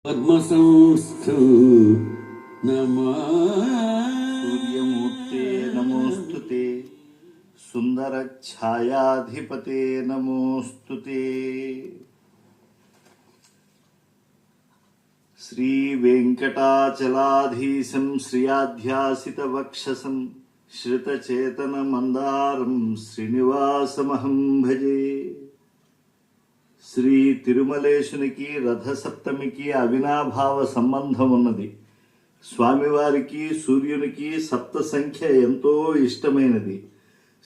పద్మసంస్థం సూర్యమూర్తే నమోస్తుతే, సుందర ఛాయాధిపతే నమోస్తుతే. శ్రీ వెంకటాచలాధీశం శ్రియాధ్యాసిత వక్షసం శ్రితచేతన మందారం శ్రీనివాసమహం భజే. శ్రీ తిరుమలేశునికి రథసప్తమికి అవినాభావ సంబంధం ఉన్నది. స్వామివారికి సూర్యునికి సప్త సంఖ్య ఎంతో ఇష్టమైనది.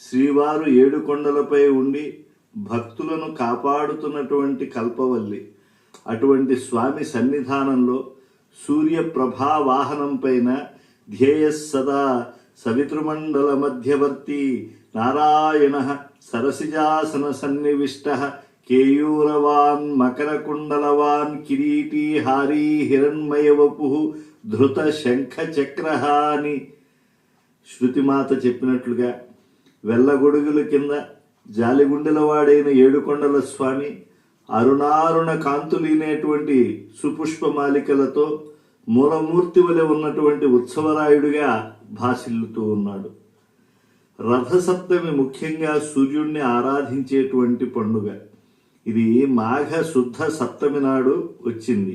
శ్రీవారు 7 కొండలపై ఉండి భక్తులను కాపాడుతున్నటువంటి కల్పవల్లి. అటువంటి స్వామి సన్నిధానంలో సూర్య ప్రభా వాహనం పైన ధ్యేయ సదా సవితృమండల మధ్యవర్తి నారాయణ సరసిజాసన సన్నివిష్ట కేయూరవాన్ మకరకుండలవాన్ కిరీటీ హారీ హిరణ్మయవపు ధృత శంఖ చక్రహాని శృతిమాత చెప్పినట్లుగా వెల్లగొడుగుల కింద జాలిగుండెలవాడైన 7 కొండల స్వామి అరుణారుణ కాంతులీనేటువంటి సుపుష్పమాలికలతో మూలమూర్తి వలె ఉన్నటువంటి ఉత్సవరాయుడిగా భాసిల్లుతూ ఉన్నాడు. రథసప్తమి ముఖ్యంగా సూర్యుణ్ణి ఆరాధించేటువంటి పండుగ. ఇది మాఘ శుద్ధ సప్తమి నాడు వచ్చింది.